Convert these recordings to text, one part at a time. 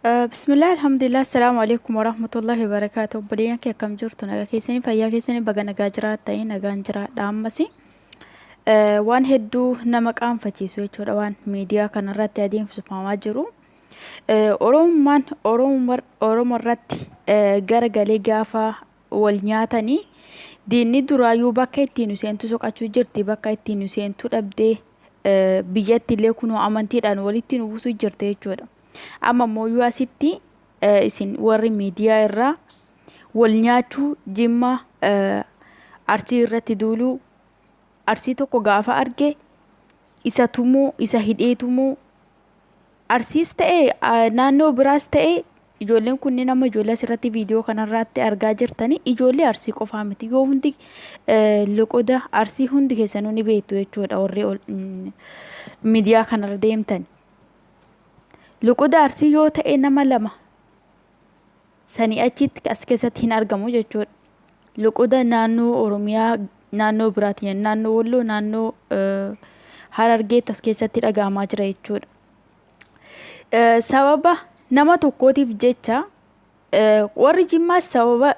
Bismillah, alhamdulillah, assalamu alaikum warahmatullahi wabarakatuh. Obboleeyyan kee akkam jirtu? Nagaa keessanii fayyaa keessanii baga nagaa jiraatanii nagaan jiraadha ammasi. Waan hedduu nama qaanfachiisu jechuudha waan miidiyaa kanarratti adeemsifamaa jiru. Oromummaan Oromoo irratti garagalee gaafa wal nyaatanii diinni duraayyuu bakka ittiin useentu soqachuu jirti bakka ittiin useentu dhabdee biyyatti illee kunoo amantiidhaan walitti nu buusuu jirti jechuudha. Amma mooyyuu asitti isin warri miidiyaa irraa wal nyaachuu jimma arsii irratti duuluu arsii tokko gaafa arge isa tumuu isa hidhee tumuu arsiis ta'e naannoo biraas ta'e ijoolleen kunniin amma ijoollee asirratti viidiyoo kanarratti argaa jirtanii ijoollee arsii qofaa miti yoo hundi loqoda arsii hundi keessanuu ni beektu jechuudha warri miidiyaa kanarra deemtan. Loqoda arsii yoo ta'e nama lama sanii achitti as keessatti hin argamu jechuudha. Loqoda naannoo Oromiyaa naannoo biraati naannoo Walloo naannoo Harargeetu as keessatti dhagahamaa jira jechuudha. Sababa nama tokkootiif jecha warri Jimmaas sababa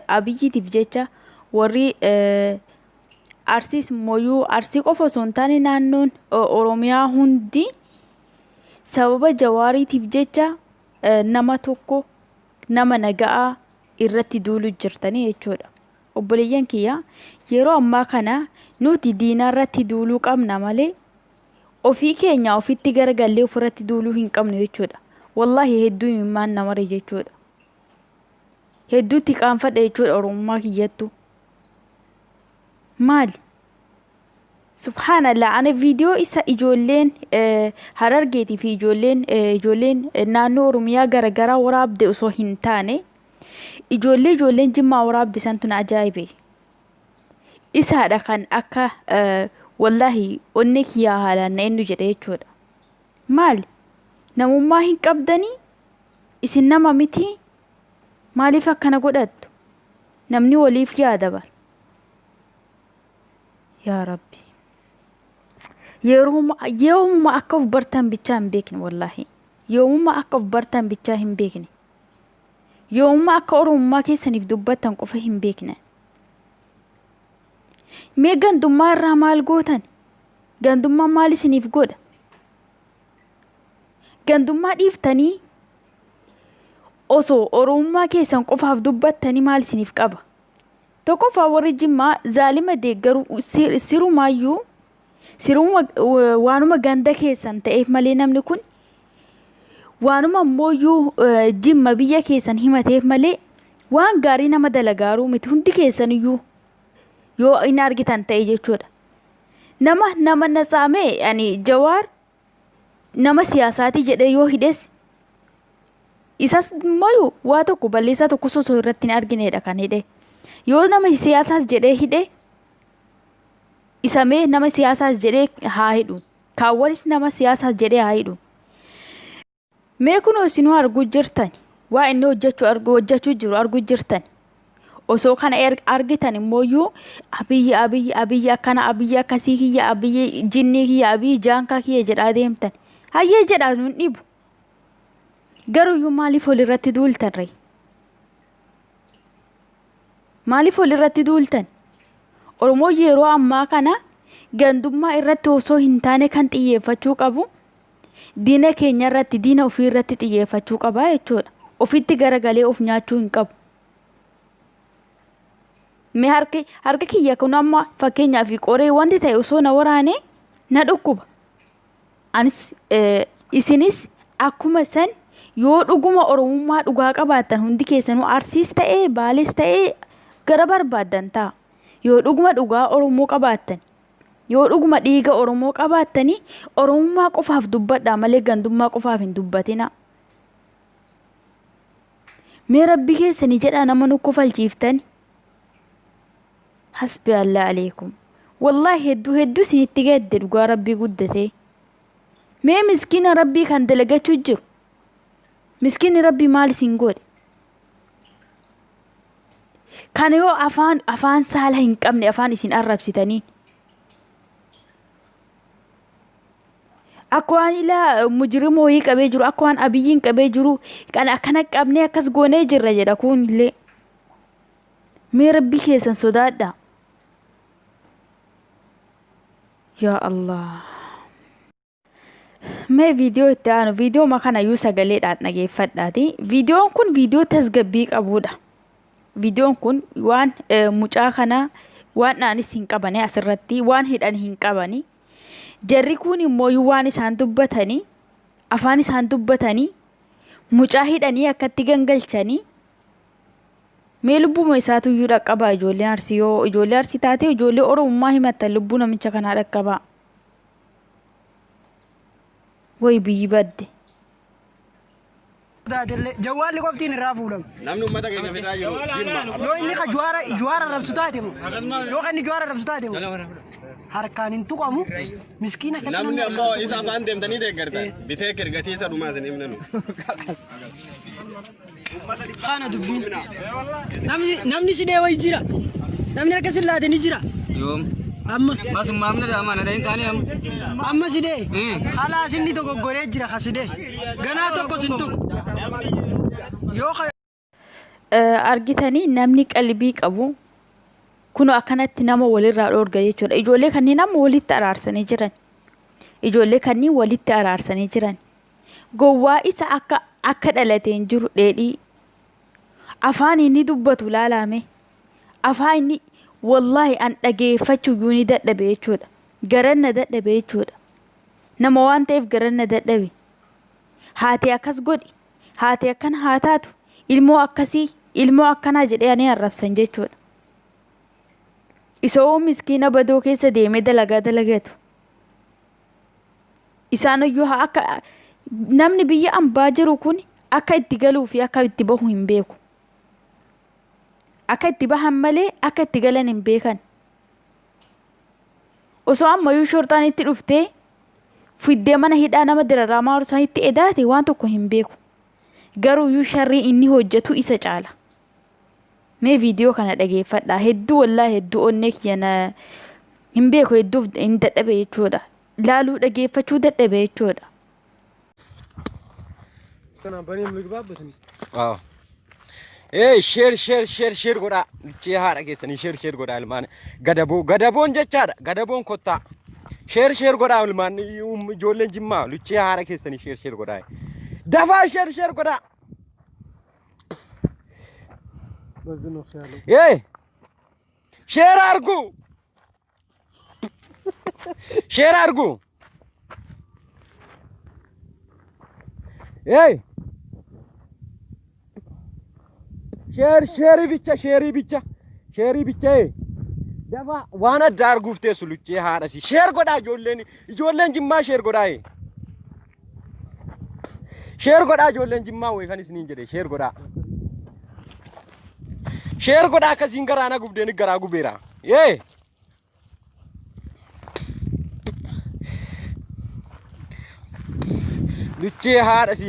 Abiyyiitiif jecha warri Arsiis mooyyuu Arsii qofa osoo hin taane naannoon Oromiyaa hundi sababa Jawaariitiif jecha nama tokko nama nagaa irratti duuluu jirtanii jechuudha. Obboleeyyan kiyya yeroo ammaa kana nuti diinaa irratti duuluu qabna malee ofii keenya ofitti garagallee ofirratti duuluu hin qabnu jechuudha. Wallahi hedduu himmaan namaree jechuudha. Hedduutti qaanfadha jechuudha Oromummaa kiyyattu. Maali? Subhaanallah ana viidiyoo isa ijoolleen Harargeetii fi ijoolleen naannoo Oromiyaa garagaraa waraabde osoo hin taane ijoolleen Jimmaa waraabde santu na ajaa'ibe. Isaadha kan akka wallahi onne kiyyaa haalaan na eenyu jedhe jechuudha. Maali? Namummaa hin qabdanii isin nama miti maaliif akkana godhattu? Namni waliif yaada bara. Yaa Rabbi. Yoomuma akka of bartan bichaa hin beekne wallahi. Yoomuma akka of bartan bichaa hin beekne. Yoomuma akka Oromummaa keessaniif dubbattan qofa hin beekne. Mee gandummaa irraa maal gootan? Gandummaa maal isiniif godha? Gandummaa dhiiftanii osoo Oromummaa keessan qofaaf dubbattanii maal isiniif qaba? Tokkoffaa warri Jimmaa zaalima deeggaruu sirumaayyuu waanuma ganda keessan ta'eef malee namni kun waanuma mooyyuu Jimma biyya keessan himateef malee waan gaarii nama dalagaaruu miti hundi keessaniyyuu yoo hin argitan ta'e jechuudha. Nama natsaamee ani Jawaar nama siyaasaati jedhee yoo hidhes isas mooyyuu waa tokko balleessaa tokko osoo irratti hin argineedha kan hidhe. Yoo nama siyaasaas jedhee hidhe isamee nama siyaasaas jedhee haa hidhu. Kaawwanis nama siyaasaas jedhee haa hidhu. Mee kunoo isinuu arguu jirtan waa inni hojjechuu jiru arguu jirtan. Osoo kana argitan immooyyuu abiyyi akkana abiyyi akkasii kiyya abiyyi jinnii kiyya abiyyi jaankaa kiyya jedhaa deemtan. Hayyee jedhaa nun dhibu. Garuyyuu maaliif walirratti duultan ree? Maaliif walirratti duultan? Oromoo yeroo ammaa kana gandummaa irratti osoo hin taane kan xiyyeeffachuu qabu diina keenya irratti diina ofii irratti xiyyeeffachuu qaba jechuudha. Ofitti garagalee of nyaachuu hin qabu. Mee harka kiyya kun amma fakkeenyaaf qoree wanti ta'e osoo na waraane na dhukkuba. Anis isinis akkuma san yoo dhuguma Oromummaa dhugaa qabaattan hundi keessanuu Arsiis ta'ee Baalees ta'ee gara barbaaddan ta'a. Yoo dhuguma dhugaa Oromoo qabaattan yoo dhuguma dhiiga Oromoo qabaattanii Oromummaa qofaaf dubbadhaa malee gandummaa qofaaf hin dubbatina. Mee Rabbi keessanii jedhaa nama nu kofalchiiftani. Hasbi Allah alaykum. Wallahi hedduu isinitti gadde dhugaa Rabbii guddatee. Mee miskiina Rabbii kan dalagachuu jiru. Miskiinni Rabbii maal isin godhe? Kana yoo afaan saala hin qabne afaan isin arrabsitanii Akwaan ila mujrimoo yi qabee jiru akwaan abiyyiin qabee jiru kan akkana qabnee akkas goonee jirra jedha kun illee mee rabbi keessan sodaadha yaa Allah mee viidiyoo itti aanu viidiyoo makana yuu sagaleedhaan dhageeffadhaati viidiyoon kun viidiyoo tasgabbii qabuudha viidiyoon kun waan mucaa kana waan dhaanis hin qabane asirratti waan hidhan hin qabani jarri kun immoo waan isaan dubbatanii afaan isaan dubbatanii mucaa hidhanii akkatti gangalchanii mee lubbuma isaatu iyyuu dhaqqabaa ijoollee arsii yoo ijoollee arsii taate ijoollee oromummaa himatan lubbuu namicha kanaa dhaqqabaa way biyyi badde جوال قفتين الرافولم نمنو متى كنا في راجل لو إني جوارة ربستاتهم لو إني جوارة ربستاتهم harkaan hin tuqamu miskiina kan namni ammoo isa afaan deemtanii deeggartan bitee kirgatii isa dhumaa isin himnanu kana dubbiin namni sidee way jira namni harka sillaate ni jira yoom amma masummaa amna daama na dahin taane amma sidee khalaas inni dogoggoree jira khasidee ganaa tokko sin tuqu yoo argitanii namni qalbii qabu kuno akkanatti nama walirraa dhoorga jechuudha ijoollee kanneen amma walitti araarsanii jiran ijoollee kanneen walitti araarsanii jiran gowwaa isa akka dhalateen jiru dheedhii afaan inni dubbatu laalame afaan inni wallahi an dhageeffachuu yuuni dadhabe jechuudha garanna dadhabe jechuudha nama waan ta'eef garanna dadhabe haati akkas godhi haati akkana haa taatu ilmoo akkasii ilmoo akkanaa jedhee ani arrabsan jechuudha isoo miskiina badoo keessa deemee dalagatu isaan iyyuu akka namni biyya ambaa jiru kun akka itti galuu fi akka itti bahu hin beeku akka itti bahan malee akka itti galan hin beekan osoo ammayyuu shortaan itti dhuftee fiddee mana hidhaa nama diraraamaa horsaan itti edaate waan tokko hin beeku garuu iyyuu sharrii inni hojjetu isa caala mee viidiyoo kana dhageeffadha hedduu wallahi hedduu onnee kiyana hin beeku hedduu hin dadhabe jechuudha laaluu dhageeffachuu dadhabe jechuudha kana bani migbaabatan share godha luchee haadha keessanii share godha ilmaan gadaboon jechaadha gadaboon kottaa share godha ilmaan ijoolleen jimmaa luchee haadha keessanii share godha dafaa share godha share argu share bicha dafa waan adda arguuf teessu luchee haadha si share godha ijoolleen jimmaa share godha ijoolleen jimmaa way kan isiniin jedhe share godha akkasiin garaana gubdeen garaa gubeera luchee haadha si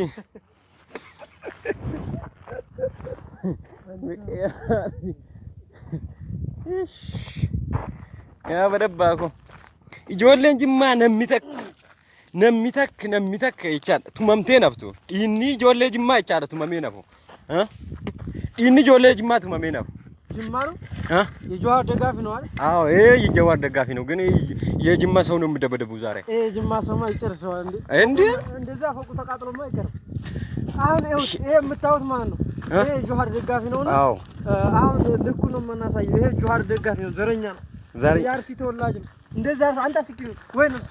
yaa badabbaako ijoolleen jimmaa namni takka jechaadha tumamtee naftu inni ijoollee jimmaa jechaadha tumamee nafu inni ijoollee jimmaa tumamee nafu ጅማሩ የጀዋር ደጋፊ ነው አይደል? አዎ የጀዋር ደጋፊ ነው ግን የጅማ ሰው ነው የሚደበደበው ዛሬ ጅማ ሰው ማለት ይጨርሰዋል እንዴ እንደዛ ፎቁ ተቃጥሎማ አይቀርም አሁን ይሄ የምታዩት ማለት ነው ይሄ ጀዋር ደጋፊ ነው አዎ አሁን ልኩ ነው የምናሳየው ይሄ ጀዋር ደጋፊ ነው ዘረኛ ነው ዛሬ ያርሲ ተወላጅ ነው እንደዛ አንተ አትክሉ ወይ ነው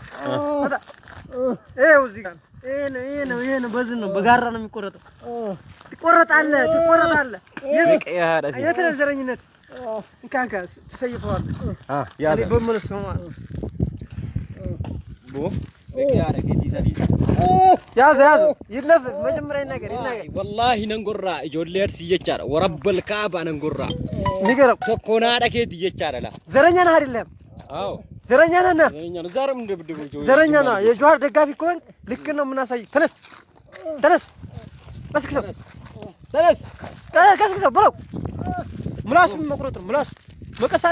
እዚህ ጋር ይሄ ነው በዚህ ነው በጋራ ነው የሚቆረጠው ትቆረጣለህ የተነዘረኝነት እንካንካ ተሰይፈዋል ያዘ በመለስ ነው ቦ በቂያረ ከዲሳዲ ያዘ ይለፍ መጀመሪያ ነገር ይናገር والله ነንጎራ ጆሌር ሲየቻራ ወረበል ካባ ነንጎራ ንገረው ተኮና ዳከት ይየቻራ ላ ዘረኛ ነህ አይደለም አዎ ዘረኛ ነህ ዘረኛ ነው ዛሬም እንደብድቡ ዘረኛ ነው የጀዋር ደጋፊ ከሆንክ ልክ ነው የምናሳይ ተነስ ተነስ ከስክሰው ብለው ምላሱን መቁረጥ ነው ምላሱ መቀስ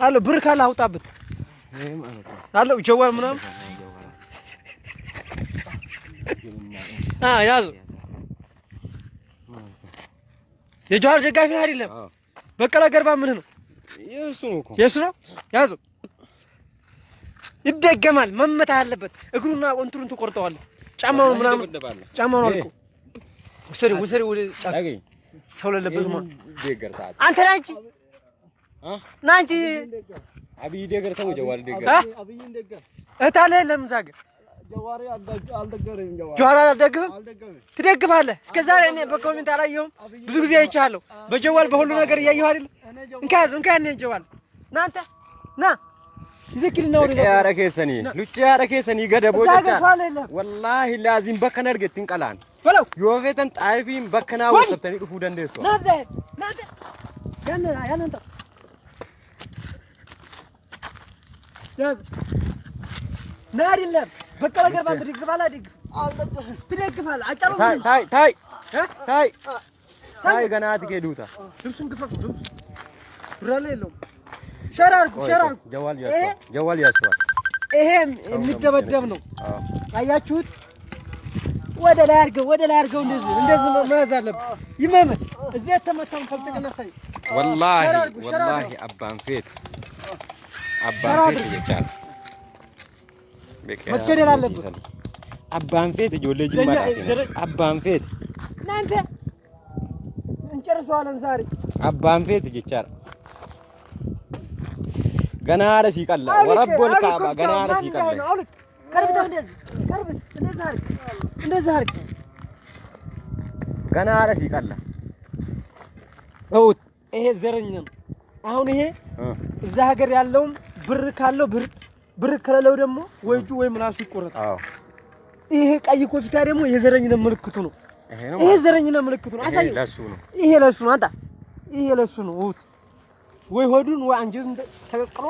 አለ ብር ካለ አውጣበት አለው ጀዋል ምናምን ያዙ የጀዋል ደጋፊ አይደለም በቀለ ገርባ ምን ነው የሱ ነው ያዙ ይደገማል መመታ አለበት እግሩና ቆንትሩን ተቆርጠዋል ጫማው ምናምን ጫማው ነው አልኩ ውሰሪ ወደ ጫማ ሰው ለለበት ነው አንተ ናንቺ አብይ ደገር ተው ጀዋል ደገር አብይ ደገር እታለ ለምዛገ ጀዋሪ አልደገረኝ ጀዋሪ አልደገም ትደግፋለህ እስከዛሬ እኔ በኮሜንት አላየሁም ብዙ ጊዜ አይቻለሁ በጀዋል በሁሉ ነገር እያየሁ አይደል እንካ እኔ ጀዋል ናንተ ና ይዘክል ነው ያረከሰኒ ሉጭ ያረከሰኒ ገደቦ ጫጫ والله لازم በከነ እርግጥን ቀላን በለው ዮፌተን ጣይፊን በከና ወሰተኒ ዱፉ ደንደሶ ናዘ ያንተ ያዝ ናሪለም በቀለ ገርባ ትደግፋለህ አይደግ ትደግፋለህ አጫሉ ታይ ገና ትከዱታ ልብሱን ግፈፍ ልብሱ ብራለ የለው ሸራርኩ ጀዋል ያስዋል ይሄ የሚደበደብ ነው አያችሁት ወደ ላይ አድርገው እንደዚህ ነው መያዝ አለብህ ይመመት እዚህ ተመታን ፈልጥቅና ሳይ والله አባን ፌት ይቻላል መከደል አለበት አባን ፌት ጆሌ ጅማታ አባን ፌት እናንተ እንጨርሰዋለን ዛሬ አባን ፌት ይቻላል ገና አረስ ይቀላ ወረቦል ካባ ገና አረስ ይቀላ አውልክ ቀርብ እንደዛ አርግ ገና አረስ ይቀላ እውት ይሄ ዘረኛ ነው አሁን ይሄ እዛ ሀገር ያለውም ብር ካለው ብር ከሌለው ደግሞ ወይጁ ወይ ምናሱ ይቆረጥ አዎ ይሄ ቀይ ኮፊታ ደግሞ የዘረኝነት ምልክቱ ነው ይሄ ዘረኝነት ምልክቱ ነው አሳይ ይሄ ለሱ ነው አንተ ይሄ ለሱ ነው እውት ወይ ሆዱን ወይ አንጀቱን ተቀቅሎ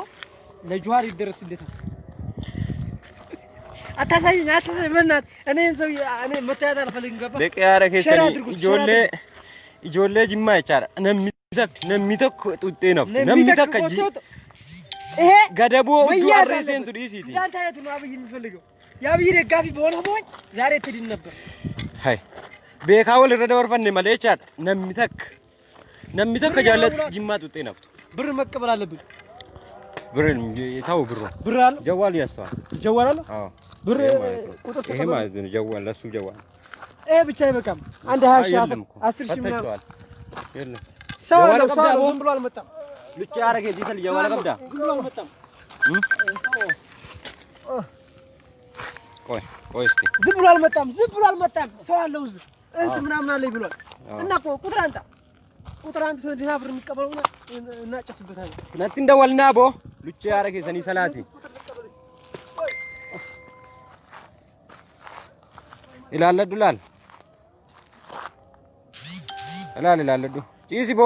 ለጆሃር ይደረስለታል አታሳይኝ መናት እኔን ሰው እኔ መታየት አልፈልግም ገባ ለቀ ያረከሰኒ ኢጆሌ ጅማ ይቻላል ነሚተክ ጡጤ ነው ነሚተክ እንጂ ይሄ ገደቦ ዱአሬሴንቱ ዲሲቲ እንዳንተ አይቱ ነው አብይ የሚፈልገው ያብይ ደጋፊ በሆነ ዛሬ ትድን ነበር ሃይ ቤካወል ረደወርፈን ማለቻት ነሚተክ ጃለት ጅማ ጡጤ ነፍቶ ብር መቀበል አለብን ብር የታው ብር አለ ጀዋል ያስተዋል አዎ ብር ቁጥር ይሄ ማለት ነው ጀዋል ለሱ ጀዋል ይሄ ብቻ አይበቃም አንድ 20 ሺህ 10 ሺህ ምናምን የለም ሰው ዝም ብሎ አልመጣም ልጭ ያረገ ዲሰል ጀዋል ቀብዳ ዝም ብሎ አልመጣም ቆይ እስቲ ዝም ብሎ አልመጣም ሰው አለው እዚህ እንት ምናምን አለኝ ብሏል እና ቁጥር አንተ ሰው ብር የሚቀበለውና እናጨስበታለን ነጥ እንደወልና ቦ ልጭ ያረገ ሰኒ ሰላቲ ይላለዱላል ይላለዱ ጪሲ ቦ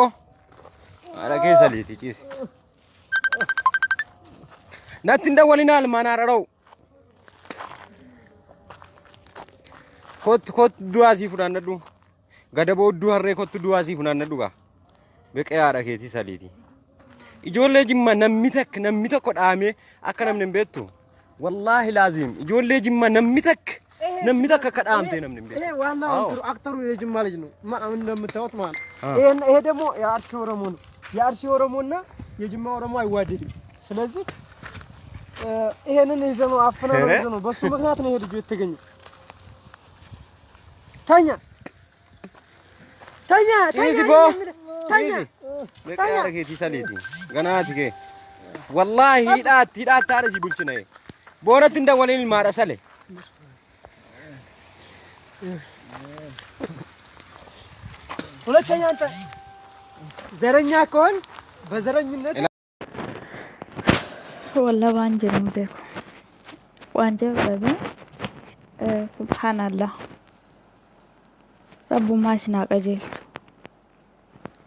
አረገ ሰሊቲ ጪሲ ነጥ እንደወልናል ማናረረው ኮት ዱአሲ ፉናነዱ ገደቦ ዱአሬ ኮት ዱአሲ ፉናነዱጋ በቀያ አረገቲ ሰሊቲ ኢጆሌ ጅማ ነሚተክ ቆዳሜ አከነምን ቤቱ والله لازم ኢጆሌ ጅማ ነሚተክ ከዳምቴ ነምን ቤቱ ይሄ ዋናው አክተሩ የጅማ ልጅ ነው እንደምታዩት ማለት ይሄ ደግሞ የአርሲ ኦሮሞ ነው የአርሲ ኦሮሞና የጅማ ኦሮሞ አይዋደድም ስለዚህ ይሄንን ይዘው አፈናነው ነው በሱ ምክንያት ነው ይሄ ልጅ የተገኘው ታኛ በቃ ሰሊቲ ገናትከ والله ሂዳት ታረሲ ቡልችነ ቦረት እንደወለል ማረሰለ ሁለተኛ አንተ ዘረኛ ከሆን በዘረኝነት والله ባንጀም ደኩ ዋንጀም በበ ሱብሃንአላህ ربما سناقجل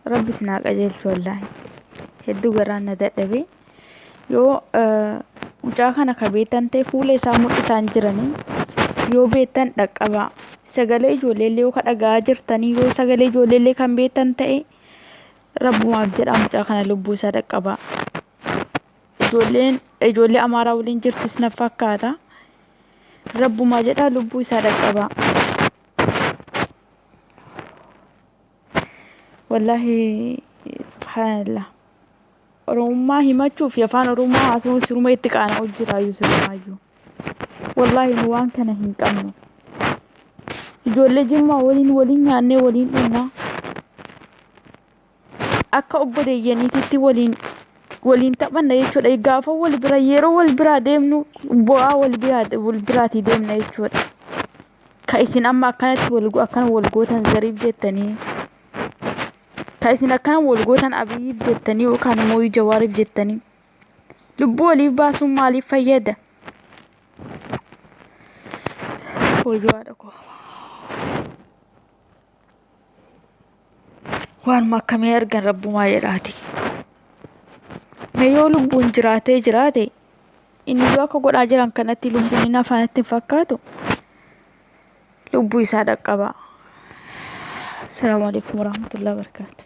ربي سناقجل والله هدو غران نددبي يو mucaa kana ka beektan ta'e fuula isaa mul'isaan jiranii yoo beektan dhaqqaba sagalee ijoolleellee yoo kadhagaa jirtanii yoo sagalee ijoolleellee kan beektan ta'e rabbumaaf jedha mucaa kana lubbuu isaa dhaqqaba ijoollee amaaraa waliin jirtus na fakkaata. Rabbumaa jedhaa lubbuu isaa dhaqqabaa. Wallahi subhaanallah. Oromummaa himachuuf afaan Oromoo haasawuun siruma itti qaana'u jiraayyuu sirumaayyuu. Wallahi nu waan kana hin qabnu. Ijoollee Jimmaa waliin nyaannee waliin dhugnaa. Akka obboleeyyaniititti waliin taphanna jechuudha. Gaafa wal bira yeroo wal biraa deemnu bu'aa wal biraatii deemna jechuudha. Ka isin amma akkanatti akkana wal gootan Zariif jettanii, ka isin akkana wal gootan Abiyyiif jettanii yookaan immoo Jawaariif jettanii lubbuu waliif baasuun maaliif fayyada? Wayyoo koo. Waan akkamii argan Rabbumaa jedhaati. Yoo lubbuun jiraate inni yoo akka godhaa jiran kanatti lubbuun inni afaanatti hin fakkaatu. Lubbuu isaa dhaqqabaa. Assalaamu alaikum warahmatullahi wabarakatuh.